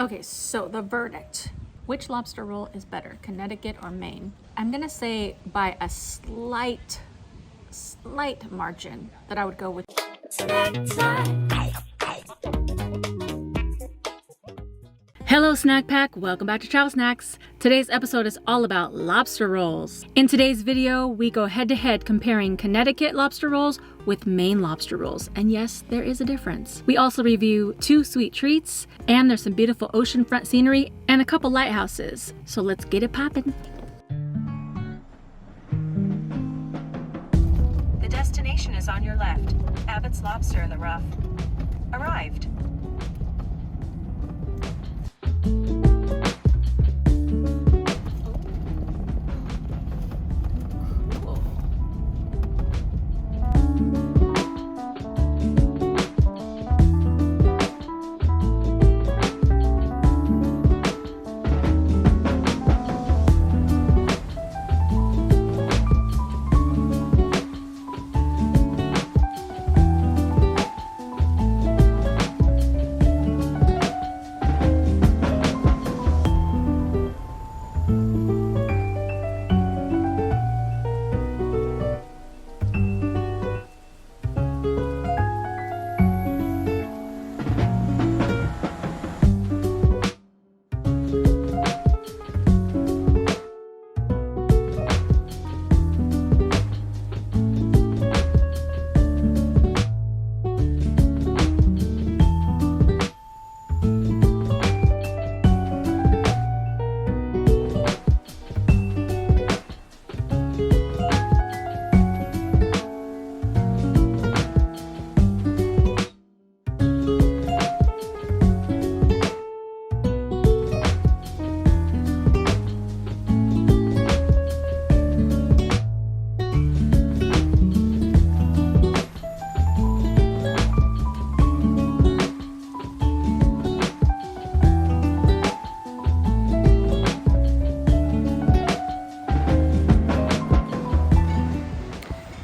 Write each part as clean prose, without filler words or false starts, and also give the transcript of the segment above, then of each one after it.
Okay, so the verdict. Which lobster roll is better, Connecticut or Maine? I'm gonna say by a slight margin that I would go with snack time. Hello Snack Pack, welcome back to Travel Snacks. Today's episode is all about lobster rolls. In today's video, we go head to head comparing Connecticut lobster rolls with Maine lobster rolls. And yes, there is a difference. We also review 2 sweet treats, and there's some beautiful oceanfront scenery and a couple lighthouses. So let's get it poppin'. The destination is on your left. Abbott's Lobster in the Rough. Arrived.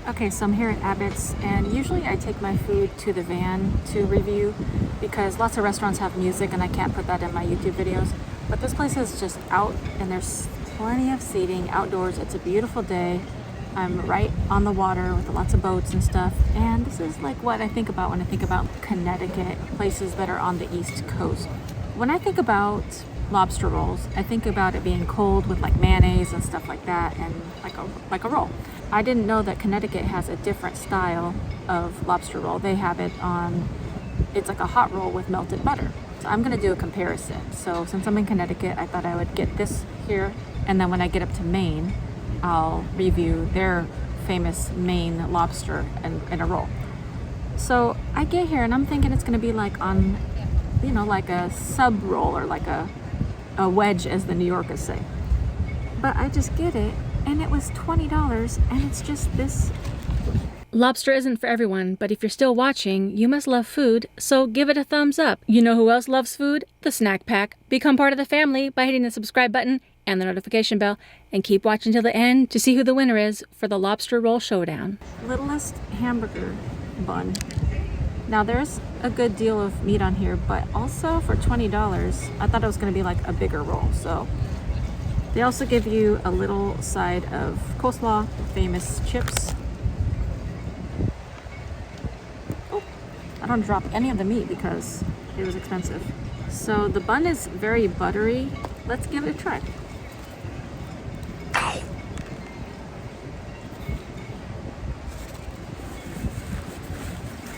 Okay, so I'm here at Abbott's, and usually I take my food to the van to review because lots of restaurants have music and I can't put that in my YouTube videos. But this place is just out and there's plenty of seating outdoors. It's a beautiful day. I'm right on the water with lots of boats and stuff. And this is like what I think about when I think about Connecticut, places that are on the East Coast. When I think about lobster rolls, I think about it being cold with like mayonnaise and stuff like that, and like a roll. I didn't know that Connecticut has a different style of lobster roll. They have it on, it's like a hot roll with melted butter. So I'm gonna do a comparison. So since I'm in Connecticut, I thought I would get this here, and then when I get up to Maine, I'll review their famous Maine lobster in a roll. So I get here and I'm thinking it's gonna be like on, you know, like a sub roll or like a wedge, as the New Yorkers say. But I just get it, and it was $20, and it's just this. Lobster isn't for everyone, but if you're still watching, you must love food, so give it a thumbs up. You know who else loves food? The Snack Pack. Become part of the family by hitting the subscribe button and the notification bell, and keep watching till the end to see who the winner is for the Lobster Roll Showdown. Littlest hamburger bun. Now there's a good deal of meat on here, but also for $20, I thought it was gonna be like a bigger roll, so. They also give you a little side of coleslaw, famous chips. Oh, I don't drop any of the meat because it was expensive. So the bun is very buttery. Let's give it a try.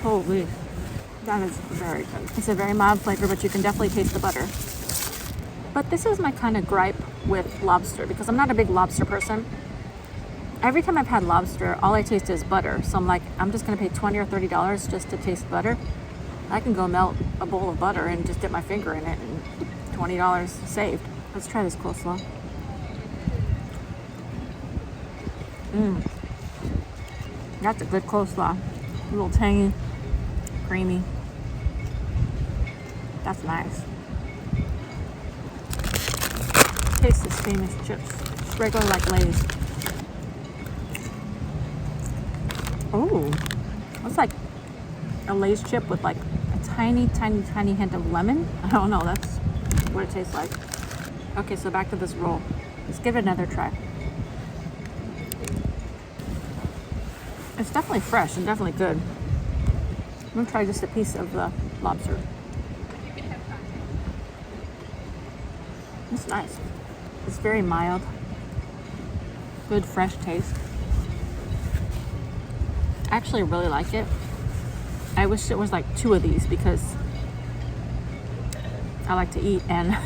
Holy, that is very good. It's a very mild flavor, but you can definitely taste the butter. But this is my kind of gripe with lobster, because I'm not a big lobster person. Every time I've had lobster, all I taste is butter. So I'm like, I'm just gonna pay $20 or $30 just to taste butter. I can go melt a bowl of butter and just dip my finger in it and $20 saved. Let's try this coleslaw. That's a good coleslaw. A little tangy, creamy. That's nice. Taste this famous chips. Just regular like Lay's. Oh, that's like a Lay's chip with like a tiny hint of lemon. I don't know, that's what it tastes like. Okay, so back to this roll. Let's give it another try. It's definitely fresh and definitely good. I'm gonna try just a piece of the lobster. It's nice. It's very mild. Good fresh taste. I actually really like it. I wish it was like 2 of these because I like to eat, and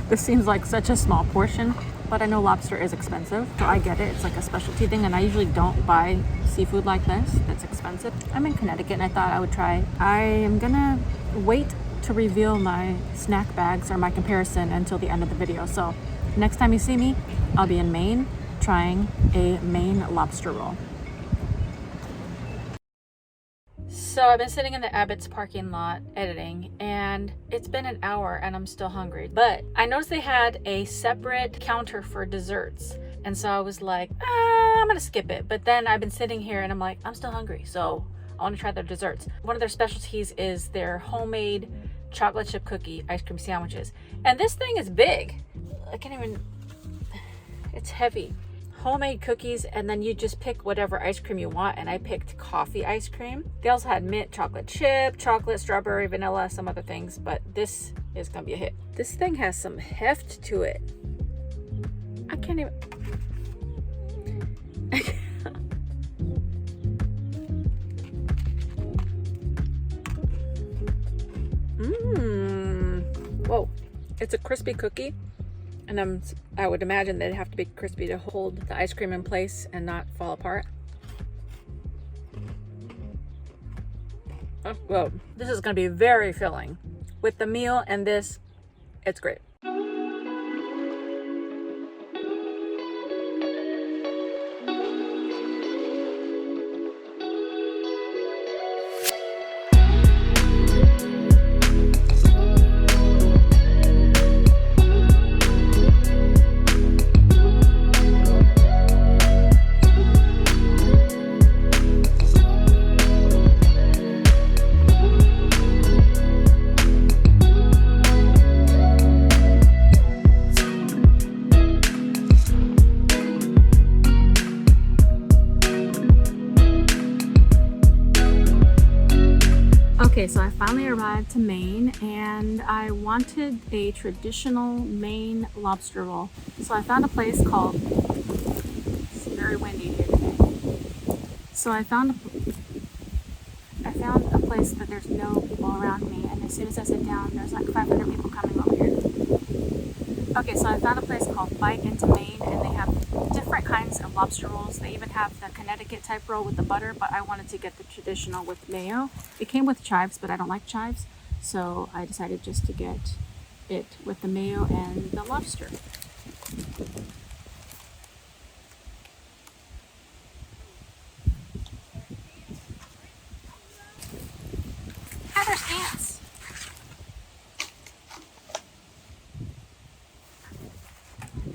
this seems like such a small portion, but I know lobster is expensive, so I get it. It's like a specialty thing, and I usually don't buy seafood like this that's expensive. I'm in Connecticut and I thought I would try. I am gonna wait to reveal my snack bags or my comparison until the end of the video. So next time you see me, I'll be in Maine trying a Maine lobster roll. So I've been sitting in the Abbott's parking lot editing, and it's been an hour and I'm still hungry. But I noticed they had a separate counter for desserts. And so I was like, I'm gonna skip it. But then I've been sitting here and I'm like, I'm still hungry. So I wanna try their desserts. One of their specialties is their homemade chocolate chip cookie ice cream sandwiches. And this thing is big. I can't even, it's heavy. Homemade cookies, and then you just pick whatever ice cream you want, and I picked coffee ice cream. They also had mint chocolate chip, chocolate, strawberry, vanilla, some other things, but this is gonna be a hit. This thing has some heft to it. I can't even. Whoa, it's a crispy cookie. And I would imagine they'd have to be crispy to hold the ice cream in place and not fall apart. Oh, whoa. This is gonna be very filling. With the meal and this, it's great. Okay, so I finally arrived to Maine, and I wanted a traditional Maine lobster roll. So I found a place called, it's very windy here today. So I found a place that there's no people around me, and as soon as I sit down, there's like 500 people coming over here. Okay, so I found a place called Bite into Maine, and they have different kinds of lobster rolls. They even have the Connecticut type roll with the butter, but I wanted to get the traditional with mayo. It came with chives, but I don't like chives, so I decided just to get it with the mayo and the lobster. Ah, there's ants.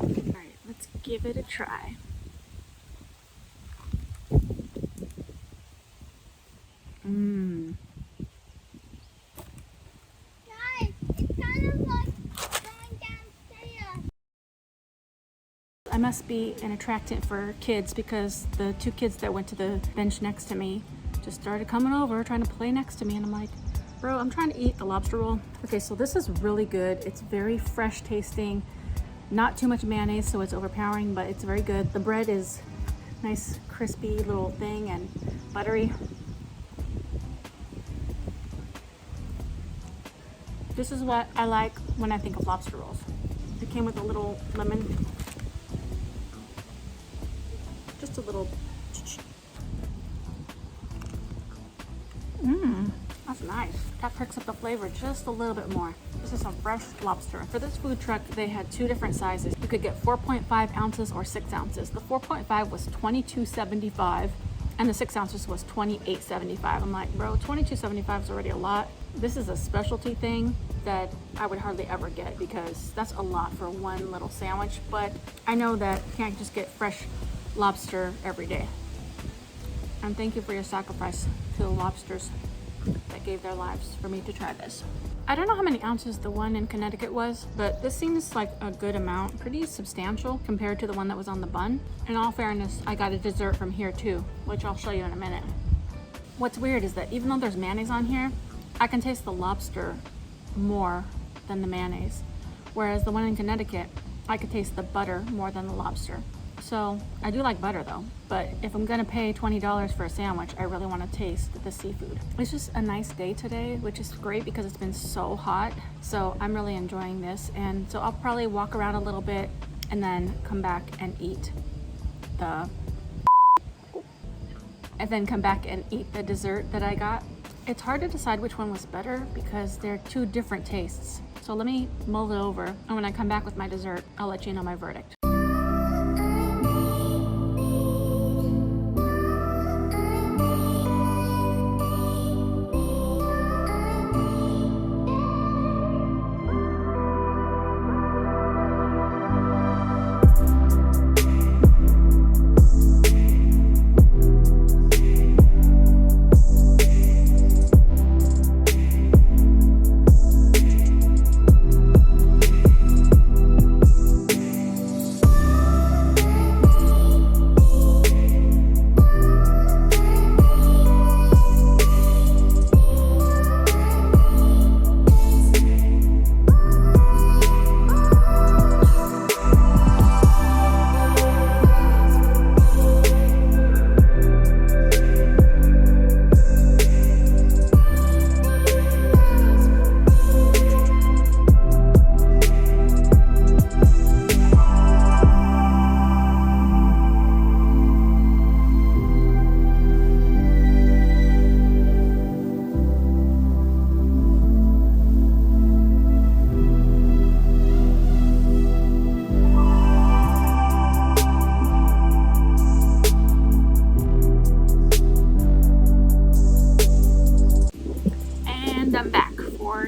Alright, let's give it a try. Guys, it's kind of like going downstairs. I must be an attractant for kids because the 2 kids that went to the bench next to me just started coming over trying to play next to me, and I'm like, bro, I'm trying to eat the lobster roll. Okay, so this is really good. It's very fresh tasting, not too much mayonnaise so it's overpowering, but it's very good. The bread is nice crispy little thing and buttery. This is what I like when I think of lobster rolls. It came with a little lemon, just a little. That's nice. That perks up the flavor just a little bit more. This is some fresh lobster. For this food truck, they had 2 different sizes. You could get 4.5 ounces or 6 ounces. The 4.5 was $22.75 and the 6 ounces was $28.75. I'm like, bro, $22.75 is already a lot. This is a specialty thing that I would hardly ever get because that's a lot for one little sandwich, but I know that you can't just get fresh lobster every day. And thank you for your sacrifice to the lobsters that gave their lives for me to try this. I don't know how many ounces the one in Connecticut was, but this seems like a good amount, pretty substantial compared to the one that was on the bun. In all fairness, I got a dessert from here too, which I'll show you in a minute. What's weird is that even though there's mayonnaise on here, I can taste the lobster more than the mayonnaise. Whereas the one in Connecticut, I could taste the butter more than the lobster. So I do like butter though, but if I'm gonna pay $20 for a sandwich, I really want to taste the seafood. It's just a nice day today, which is great because it's been so hot. So I'm really enjoying this. And so I'll probably walk around a little bit and then come back and eat the dessert that I got. It's hard to decide which one was better because they're two different tastes. So let me mull it over, and when I come back with my dessert, I'll let you know my verdict.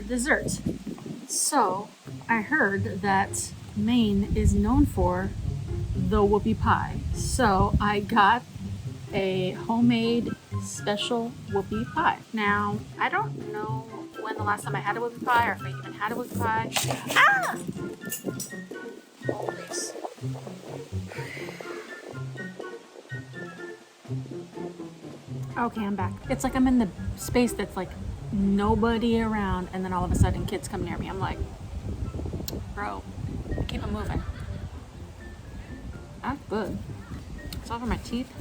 Dessert. So I heard that Maine is known for the whoopie pie. So I got a homemade special whoopie pie. Now, I don't know when the last time I had a whoopie pie or if I even had a whoopie pie. Ah! Oh, please. Okay, I'm back. It's like I'm in the space that's like nobody around, and then all of a sudden kids come near me. I'm like, bro, keep it moving. That's good. It's all over my teeth.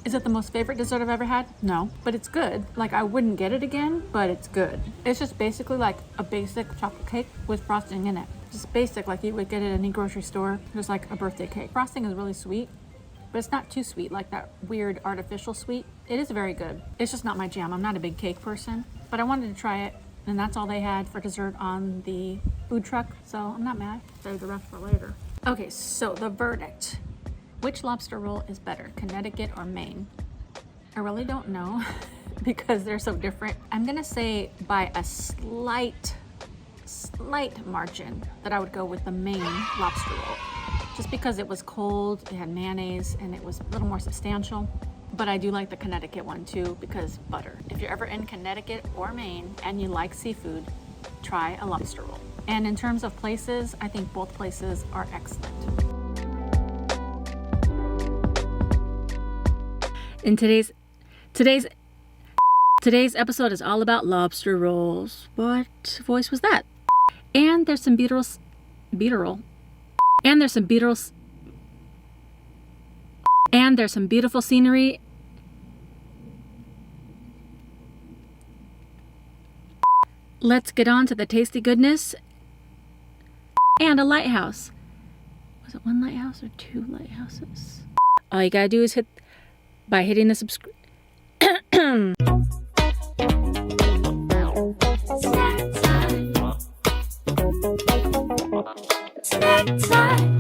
Is it the most favorite dessert I've ever had? No, but it's good. Like, I wouldn't get it again, but it's good. It's just basically like a basic chocolate cake with frosting in it. Just basic, like you would get at any grocery store. Just like a birthday cake. Frosting is really sweet, but it's not too sweet, like that weird artificial sweet. It is very good. It's just not my jam. I'm not a big cake person, but I wanted to try it, and that's all they had for dessert on the food truck, so I'm not mad. Save the rest for later. Okay, so the verdict. Which lobster roll is better, Connecticut or Maine? I really don't know because they're so different. I'm gonna say by a slight margin that I would go with the Maine lobster roll. Just because it was cold, it had mayonnaise, and it was a little more substantial. But I do like the Connecticut one too because butter. If you're ever in Connecticut or Maine and you like seafood, try a lobster roll. And in terms of places, I think both places are excellent. In today's episode is all about lobster rolls. What voice was that? And there's some beautiful scenery. Let's get on to the tasty goodness and a lighthouse. Was it one lighthouse or two lighthouses? All you gotta do is hitting the subscribe. Snack time.